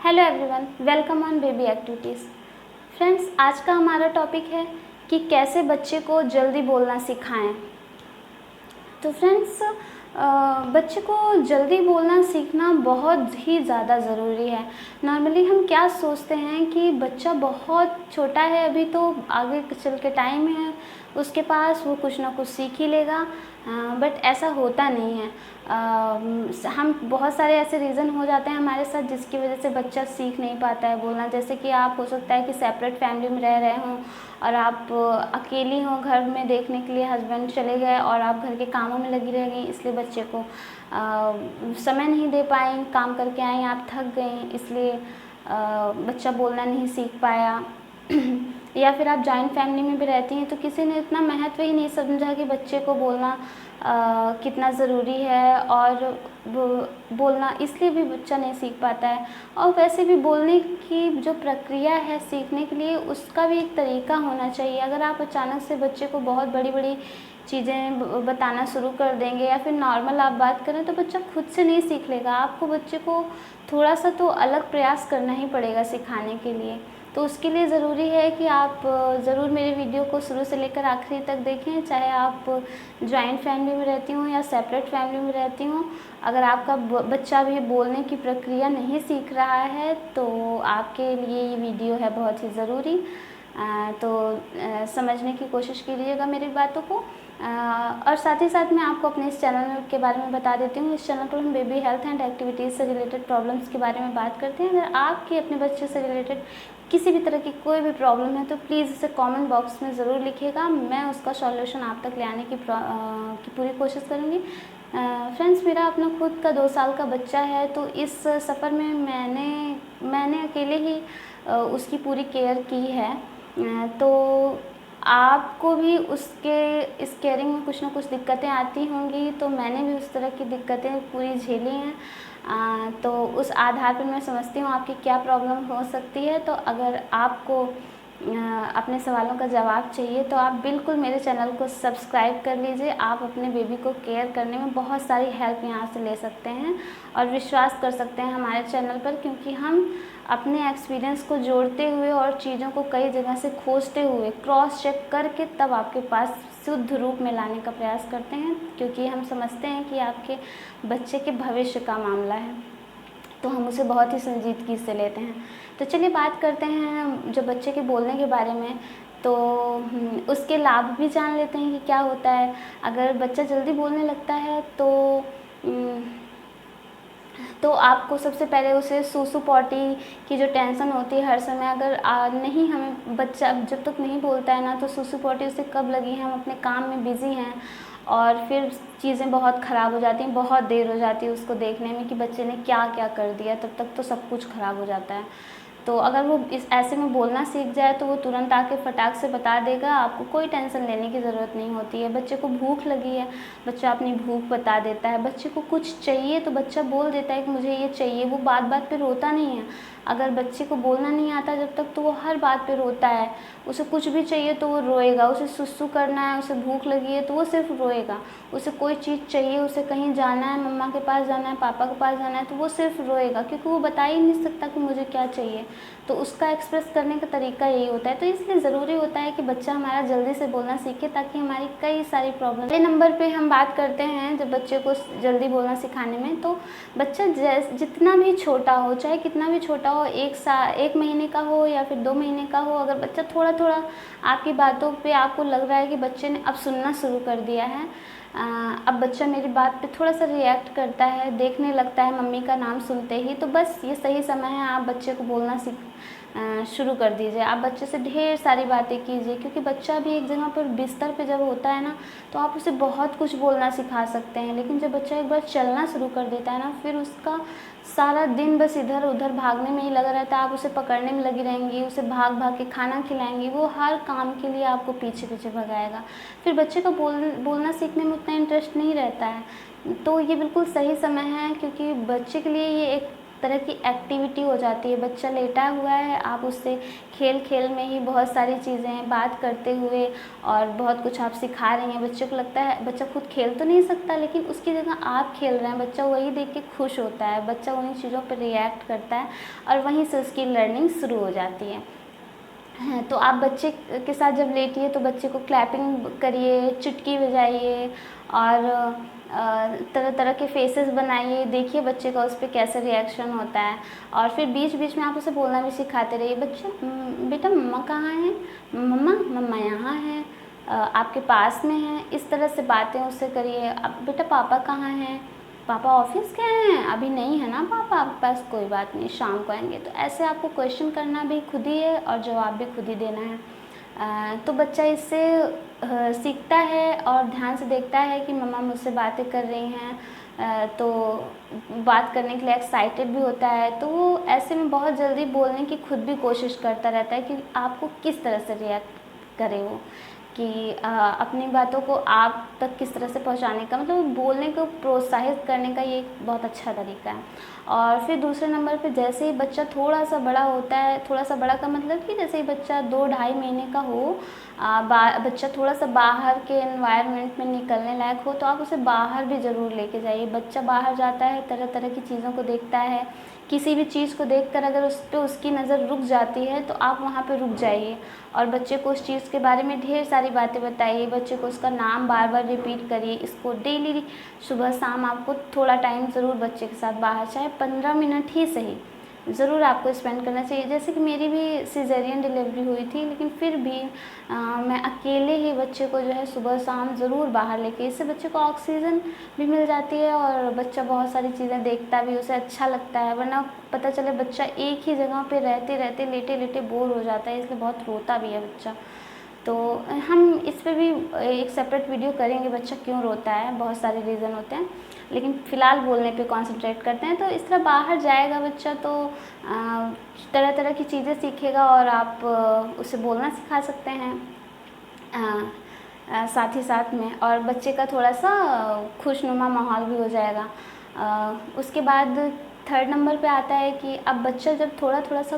Hello everyone, welcome on baby activities. Friends, आज का हमारा टॉपिक है कि कैसे बच्चे को जल्दी बोलना सिखाएं। तो फ्रेंड्स, बच्चे को जल्दी बोलना सीखना बहुत ही ज़्यादा ज़रूरी है। नॉर्मली हम क्या सोचते हैं कि बच्चा बहुत छोटा है, अभी तो आगे चल के टाइम है उसके पास, वो कुछ ना कुछ सीख ही लेगा। बट ऐसा होता नहीं है। हम बहुत सारे ऐसे रीज़न हो जाते हैं हमारे साथ जिसकी वजह से बच्चा सीख नहीं पाता है बोलना। जैसे कि आप हो सकता है कि सेपरेट फैमिली में रह रहे हों और आप अकेली हों, घर में देखने के लिए हस्बैंड चले गए और आप घर के कामों में लगी रह गई, इसलिए बच्चे को समय नहीं दे पाएँ, काम करके आएँ, आप थक गई, इसलिए बच्चा बोलना नहीं सीख पाया। या फिर आप जॉइंट फैमिली में भी रहती हैं तो किसी ने इतना महत्व ही नहीं समझा कि बच्चे को बोलना कितना ज़रूरी है, और बोलना इसलिए भी बच्चा नहीं सीख पाता है। और वैसे भी बोलने की जो प्रक्रिया है सीखने के लिए, उसका भी एक तरीका होना चाहिए। अगर आप अचानक से बच्चे को बहुत बड़ी बड़ी चीज़ें बताना शुरू कर देंगे या फिर नॉर्मल आप बात करें तो बच्चा खुद से नहीं सीख लेगा। आपको बच्चे को थोड़ा सा तो अलग प्रयास करना ही पड़ेगा सिखाने के लिए। तो उसके लिए ज़रूरी है कि आप ज़रूर मेरे वीडियो को शुरू से लेकर आखिरी तक देखें, चाहे आप जॉइंट फैमिली में रहती हों या सेपरेट फैमिली में रहती हों। अगर आपका बच्चा भी बोलने की प्रक्रिया नहीं सीख रहा है तो आपके लिए ये वीडियो है बहुत ही ज़रूरी। समझने की कोशिश कीजिएगा मेरी बातों को। और साथ ही साथ मैं आपको अपने इस चैनल के बारे में बता देती हूँ। इस चैनल पर हम बेबी हेल्थ एंड एक्टिविटीज़ से रिलेटेड प्रॉब्लम्स के बारे में बात करते हैं। अगर आपके अपने बच्चे से रिलेटेड किसी भी तरह की कोई भी प्रॉब्लम है तो प्लीज़ इसे कमेंट बॉक्स में ज़रूर लिखिएगा। मैं उसका सॉल्यूशन आप तक ले आने की पूरी कोशिश करूँगी। फ्रेंड्स, मेरा अपना खुद का 2 साल का बच्चा है, तो इस सफ़र में मैंने अकेले ही उसकी पूरी केयर की है। तो आपको भी उसके इस केयरिंग में कुछ ना कुछ दिक्कतें आती होंगी, तो मैंने भी उस तरह की दिक्कतें पूरी झेली हैं। तो उस आधार पर मैं समझती हूँ आपकी क्या प्रॉब्लम हो सकती है। तो अगर आपको अपने सवालों का जवाब चाहिए तो आप बिल्कुल मेरे चैनल को सब्सक्राइब कर लीजिए। आप अपने बेबी को केयर करने में बहुत सारी हेल्प यहाँ से ले सकते हैं और विश्वास कर सकते हैं हमारे चैनल पर, क्योंकि हम अपने एक्सपीरियंस को जोड़ते हुए और चीज़ों को कई जगह से खोजते हुए क्रॉस चेक करके तब आपके पास शुद्ध रूप में लाने का प्रयास करते हैं, क्योंकि हम समझते हैं कि आपके बच्चे के भविष्य का मामला है, तो हम उसे बहुत ही संजीदगी से लेते हैं। तो चलिए बात करते हैं जो बच्चे के बोलने के बारे में। तो उसके लाभ भी जान लेते हैं कि क्या होता है। अगर बच्चा जल्दी बोलने लगता है तो आपको सबसे पहले उसे सूसू पॉटी की जो टेंशन होती है हर समय, अगर नहीं, हमें बच्चा जब तक नहीं बोलता है ना, तो सूसू पॉटी उसे कब लगी है, हम अपने काम में बिज़ी हैं और फिर चीज़ें बहुत ख़राब हो जाती हैं, बहुत देर हो जाती है उसको देखने में कि बच्चे ने क्या क्या कर दिया, तब तक तो सब कुछ ख़राब हो जाता है। तो अगर वो इस ऐसे में बोलना सीख जाए तो वो तुरंत आके फटाक से बता देगा, आपको कोई टेंशन लेने की ज़रूरत नहीं होती है। बच्चे को भूख लगी है, बच्चा अपनी भूख बता देता है। बच्चे को कुछ चाहिए तो बच्चा बोल देता है कि मुझे ये चाहिए, वो बात बात पे रोता नहीं है। अगर बच्चे को बोलना नहीं आता जब तक, तो वो हर बात पे रोता है। उसे कुछ भी चाहिए तो वो रोएगा, उसे सुसु करना है, उसे भूख लगी है तो वो सिर्फ रोएगा। उसे कोई चीज़ चाहिए, उसे कहीं जाना है, मम्मा के पास जाना है, पापा के पास जाना है, तो वो सिर्फ रोएगा, क्योंकि वो बता ही नहीं सकता कि मुझे क्या चाहिए। तो उसका एक्सप्रेस करने का तरीका यही होता है। तो इसलिए ज़रूरी होता है कि बच्चा हमारा जल्दी से बोलना सीखे, ताकि हमारी कई सारी प्रॉब्लम। पहले नंबर पे हम बात करते हैं जब बच्चे को जल्दी बोलना सिखाने में, तो बच्चा जितना भी छोटा हो, चाहे कितना भी छोटा हो, 1 महीने का हो या फिर 2 महीने का हो, अगर बच्चा थोड़ा थोड़ा आपकी बातों पे आपको लग रहा है कि बच्चे ने अब सुनना शुरू कर दिया है, अब बच्चा मेरी बात पे थोड़ा सा रिएक्ट करता है, देखने लगता है मम्मी का नाम सुनते ही, तो बस ये सही समय है, आप बच्चे को बोलना शुरू कर दीजिए। आप बच्चे से ढेर सारी बातें कीजिए, क्योंकि बच्चा भी एक जगह पर बिस्तर पे जब होता है ना, तो आप उसे बहुत कुछ बोलना सिखा सकते हैं। लेकिन जब बच्चा एक बार चलना शुरू कर देता है ना, फिर उसका सारा दिन बस इधर उधर भागने में ही लगा रहता है। आप उसे पकड़ने में लगी रहेंगी, उसे भाग भाग के खाना खिलाएंगी, वो हर काम के लिए आपको पीछे पीछे भगाएगा। फिर बच्चे का बोलना सीखने में उतना इंटरेस्ट नहीं रहता है। तो ये बिल्कुल सही समय है, क्योंकि बच्चे के लिए ये एक तरह की एक्टिविटी हो जाती है। बच्चा लेटा हुआ है, आप उससे खेल खेल में ही बहुत सारी चीज़ें बात करते हुए और बहुत कुछ आप सिखा रही हैं। बच्चे को लगता है, बच्चा खुद खेल तो नहीं सकता, लेकिन उसकी जगह आप खेल रहे हैं, बच्चा वही देख के खुश होता है, बच्चा उन्हीं चीज़ों पर रिएक्ट करता है और वहीं से उसकी लर्निंग शुरू हो जाती है। तो आप बच्चे के साथ जब लेटिए तो बच्चे को क्लैपिंग करिए, चुटकी बजाइए और तरह तरह के फेसेस बनाइए, देखिए बच्चे का उस पर कैसे रिएक्शन होता है। और फिर बीच बीच में आप उसे बोलना भी सिखाते रहिए, बच्चा बेटा मम्मा कहाँ है, मम्मा मम्मा यहाँ है, आपके पास में है। इस तरह से बातें उससे करिए। अब बेटा पापा कहाँ हैं, पापा ऑफिस गए हैं, अभी नहीं है ना पापा आपके पास, कोई बात नहीं शाम को आएंगे। तो ऐसे आपको क्वेश्चन करना भी खुद ही है और जवाब भी खुद ही देना है। तो बच्चा इससे सीखता है और ध्यान से देखता है कि मम्मा मुझसे बातें कर रही हैं, तो बात करने के लिए एक्साइटेड भी होता है। तो वो ऐसे में बहुत जल्दी बोलने की खुद भी कोशिश करता रहता है कि आपको किस तरह से रिएक्ट करे वो, कि अपनी बातों को आप तक किस तरह से पहुंचाने का, मतलब बोलने को प्रोत्साहित करने का ये एक बहुत अच्छा तरीका है। और फिर दूसरे नंबर पे जैसे ही बच्चा थोड़ा सा बड़ा होता है, थोड़ा सा बड़ा का मतलब कि जैसे ही बच्चा 2-2.5 महीने का हो, बच्चा थोड़ा सा बाहर के एनवायरनमेंट में निकलने लायक हो, तो आप उसे बाहर भी ज़रूर लेके जाइए। बच्चा बाहर जाता है, तरह तरह की चीज़ों को देखता है, किसी भी चीज़ को देखकर अगर उस पर उसकी नज़र रुक जाती है तो आप वहाँ पे रुक जाइए और बच्चे को उस चीज़ के बारे में ढेर सारी बातें बताइए। बच्चे को उसका नाम बार बार रिपीट करिए। इसको डेली सुबह शाम आपको थोड़ा टाइम ज़रूर बच्चे के साथ बाहर, चाहे 15 मिनट ही सही, ज़रूर आपको स्पेंड करना चाहिए। जैसे कि मेरी भी सिजेरियन डिलीवरी हुई थी, लेकिन फिर भी मैं अकेले ही बच्चे को जो है सुबह शाम ज़रूर बाहर लेके, इससे बच्चे को ऑक्सीजन भी मिल जाती है और बच्चा बहुत सारी चीज़ें देखता भी, उसे अच्छा लगता है। वरना पता चले बच्चा एक ही जगह पे रहते रहते लेटे लेटे बोर हो जाता है, इसलिए बहुत रोता भी है बच्चा। तो हम इस पे भी एक सेपरेट वीडियो करेंगे, बच्चा क्यों रोता है, बहुत सारे रीज़न होते हैं, लेकिन फ़िलहाल बोलने पे कंसंट्रेट करते हैं। तो इस तरह बाहर जाएगा बच्चा तो तरह तरह की चीज़ें सीखेगा और आप उसे बोलना सिखा सकते हैं साथ ही साथ में, और बच्चे का थोड़ा सा खुशनुमा माहौल भी हो जाएगा। उसके बाद थर्ड नंबर पे आता है कि अब बच्चा जब थोड़ा थोड़ा सा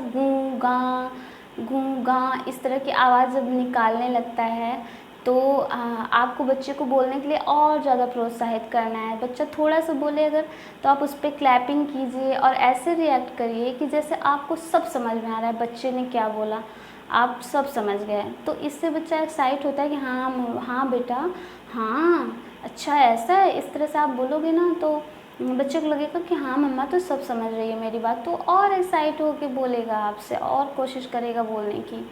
गूँ गाँ इस तरह की आवाज़ जब निकालने लगता है तो आपको बच्चे को बोलने के लिए और ज़्यादा प्रोत्साहित करना है। बच्चा थोड़ा सा बोले अगर, तो आप उस पर क्लैपिंग कीजिए और ऐसे रिएक्ट करिए कि जैसे आपको सब समझ में आ रहा है बच्चे ने क्या बोला, आप सब समझ गए। तो इससे बच्चा एक्साइट होता है कि हाँ हाँ बेटा, हाँ अच्छा ऐसा है। इस तरह से आप बोलोगे ना तो बच्चे को लगेगा कि हाँ मम्मा तो सब समझ रही है मेरी बात, तो और एक्साइट होके बोलेगा आपसे और कोशिश करेगा बोलने की।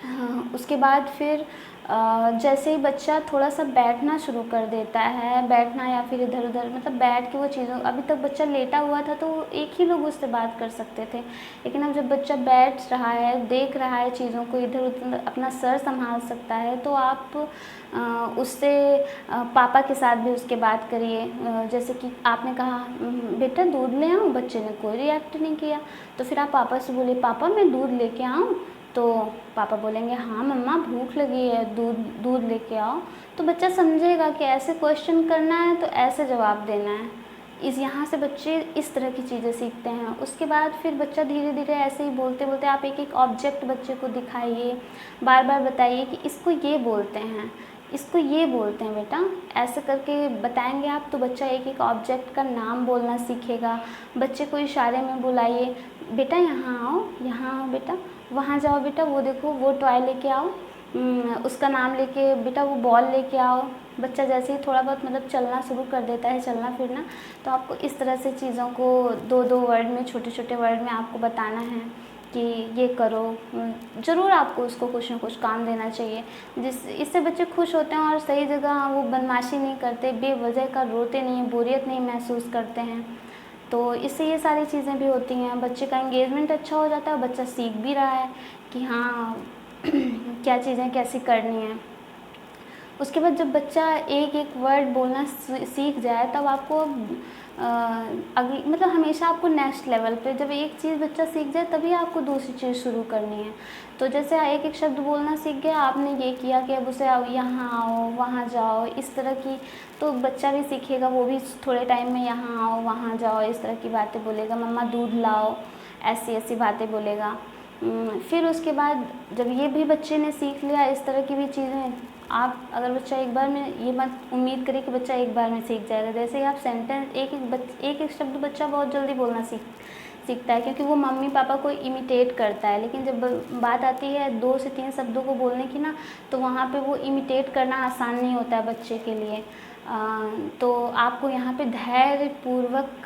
हाँ, उसके बाद फिर जैसे ही बच्चा थोड़ा सा बैठना शुरू कर देता है, बैठना या फिर इधर उधर, मतलब बैठ के वो चीज़ों, अभी तक बच्चा लेटा हुआ था तो एक ही लोग उससे बात कर सकते थे, लेकिन अब जब बच्चा बैठ रहा है, देख रहा है चीज़ों को, इधर उधर अपना सर संभाल सकता है, तो आप उससे पापा के साथ भी उसके बात करिए। जैसे कि आपने कहा बेटा दूध ले आऊँ, बच्चे ने कोई रिएक्ट नहीं किया, तो फिर आप पापा से बोलिए पापा मैं दूध लेके आऊँ, तो पापा बोलेंगे हाँ मम्मा भूख लगी है, दूध लेके आओ। तो बच्चा समझेगा कि ऐसे क्वेश्चन करना है तो ऐसे जवाब देना है। यहाँ से बच्चे इस तरह की चीज़ें सीखते हैं। उसके बाद फिर बच्चा धीरे धीरे ऐसे ही बोलते बोलते आप एक एक ऑब्जेक्ट बच्चे को दिखाइए, बार बार बताइए कि इसको ये बोलते हैं, इसको ये बोलते हैं बेटा, ऐसे करके बताएंगे आप तो बच्चा एक एक ऑब्जेक्ट का नाम बोलना सीखेगा। बच्चे को इशारे में बुलाइए, बेटा यहाँ आओ बेटा, वहाँ जाओ बेटा, वो देखो वो टॉय लेके आओ, उसका नाम लेके बेटा वो बॉल लेके आओ। बच्चा जैसे ही थोड़ा बहुत मतलब चलना शुरू कर देता है, चलना फिरना, तो आपको इस तरह से चीज़ों को 2-2 वर्ड में, छोटे छोटे वर्ड में आपको बताना है कि ये करो। ज़रूर आपको उसको कुछ ना कुछ काम देना चाहिए, इससे बच्चे खुश होते हैं और सही जगह वो बदमाशी नहीं करते, बेवजह का रोते नहीं, बोरियत नहीं महसूस करते हैं। तो इससे ये सारी चीज़ें भी होती हैं, बच्चे का एंगेजमेंट अच्छा हो जाता है, बच्चा सीख भी रहा है कि हाँ क्या चीज़ें कैसी करनी है। उसके बाद जब बच्चा एक एक वर्ड बोलना सीख जाए, तब आपको अगली मतलब हमेशा आपको नेक्स्ट लेवल पे जब एक चीज़ बच्चा सीख जाए तभी आपको दूसरी चीज़ शुरू करनी है। तो जैसे एक एक शब्द बोलना सीख गया, आपने ये किया कि अब उसे आओ यहाँ आओ वहाँ जाओ इस तरह की, तो बच्चा भी सीखेगा, वो भी थोड़े टाइम में यहाँ आओ वहाँ जाओ इस तरह की बातें बोलेगा, मम्मा दूध लाओ ऐसी ऐसी बातें बोलेगा। फिर उसके बाद जब ये भी बच्चे ने सीख लिया इस तरह की भी चीज़ें, आप अगर बच्चा एक बार में, ये मत उम्मीद करें कि बच्चा एक बार में सीख जाएगा। जैसे ही आप सेंटेंस एक एक शब्द बच्चा बहुत जल्दी बोलना सीखता है क्योंकि वो मम्मी पापा को इमिटेट करता है। लेकिन जब बात आती है 2 से 3 शब्दों को बोलने की ना, तो वहाँ पे वो इमिटेट करना आसान नहीं होता है बच्चे के लिए। तो आपको यहाँ पे धैर्यपूर्वक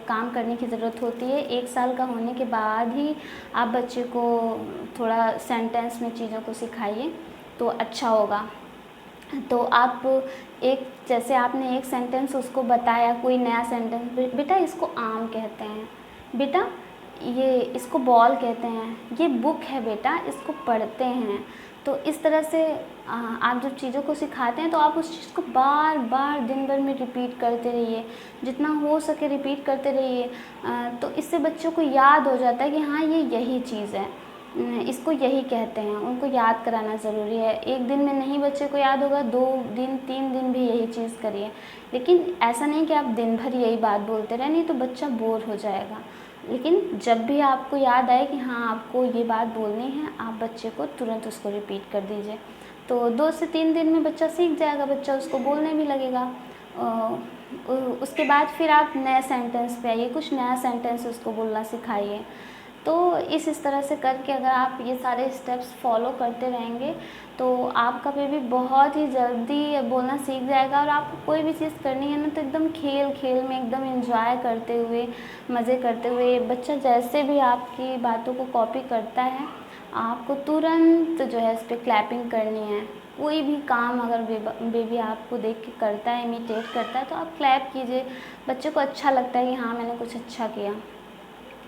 काम करने की ज़रूरत होती है। 1 साल का होने के बाद ही आप बच्चे को थोड़ा सेंटेंस में चीज़ों को सिखाइए तो अच्छा होगा। तो आप जैसे आपने एक सेंटेंस उसको बताया, कोई नया सेंटेंस, बेटा इसको आम कहते हैं, बेटा ये इसको बॉल कहते हैं, ये बुक है बेटा इसको पढ़ते हैं। तो इस तरह से आप जब चीज़ों को सिखाते हैं तो आप उस चीज़ को बार बार दिन भर में रिपीट करते रहिए, जितना हो सके रिपीट करते रहिए। तो इससे बच्चों को याद हो जाता है कि हाँ ये यही चीज़ है, इसको यही कहते हैं। उनको याद कराना ज़रूरी है। एक दिन में नहीं बच्चे को याद होगा, 2 दिन 3 दिन भी यही चीज़ करिए, लेकिन ऐसा नहीं कि आप दिन भर यही बात बोलते रहें, नहीं तो बच्चा बोर हो जाएगा। लेकिन जब भी आपको याद आए कि हाँ आपको ये बात बोलनी है, आप बच्चे को तुरंत उसको रिपीट कर दीजिए। तो 2 से 3 दिन में बच्चा सीख जाएगा, बच्चा उसको बोलने भी लगेगा। उसके बाद फिर आप नए सेंटेंस पे आइए, कुछ नया सेंटेंस उसको बोलना सिखाइए। तो इस तरह से करके अगर आप ये सारे स्टेप्स फॉलो करते रहेंगे तो आपका बेबी बहुत ही जल्दी बोलना सीख जाएगा। और आपको कोई भी चीज़ करनी है ना तो एकदम खेल खेल में एकदम एंजॉय करते हुए, मज़े करते हुए, बच्चा जैसे भी आपकी बातों को कॉपी करता है आपको तुरंत जो है इस पर क्लैपिंग करनी है। कोई भी काम अगर बेबी आपको देख के करता है, इमिटेट करता है, तो आप क्लैप कीजिए। बच्चे को अच्छा लगता है कि हाँ मैंने कुछ अच्छा किया,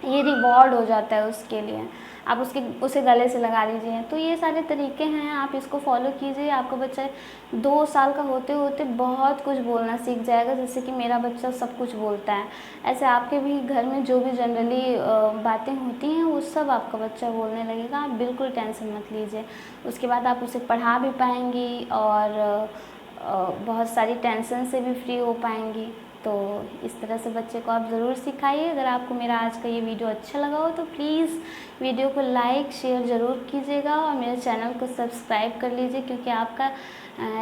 ये रिवॉर्ड हो जाता है उसके लिए। आप उसे गले से लगा लीजिए। तो ये सारे तरीके हैं, आप इसको फॉलो कीजिए। आपका बच्चा 2 साल का होते होते बहुत कुछ बोलना सीख जाएगा, जैसे कि मेरा बच्चा सब कुछ बोलता है। ऐसे आपके भी घर में जो भी जनरली बातें होती हैं वो सब आपका बच्चा बोलने लगेगा। आप बिल्कुल टेंशन मत लीजिए। उसके बाद आप उसे पढ़ा भी पाएंगी और बहुत सारी टेंशन से भी फ्री हो पाएंगी। तो इस तरह से बच्चे को आप ज़रूर सिखाइए। अगर आपको मेरा आज का ये वीडियो अच्छा लगा हो तो प्लीज़ वीडियो को लाइक शेयर ज़रूर कीजिएगा और मेरे चैनल को सब्सक्राइब कर लीजिए, क्योंकि आपका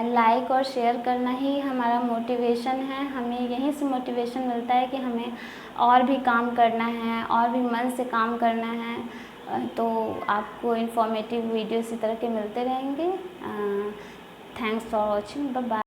लाइक और शेयर करना ही हमारा मोटिवेशन है। हमें यहीं से मोटिवेशन मिलता है कि हमें और भी काम करना है और भी मन से काम करना है। तो आपको इन्फॉर्मेटिव वीडियो इसी तरह के मिलते रहेंगे। Thanks for watching, bye bye.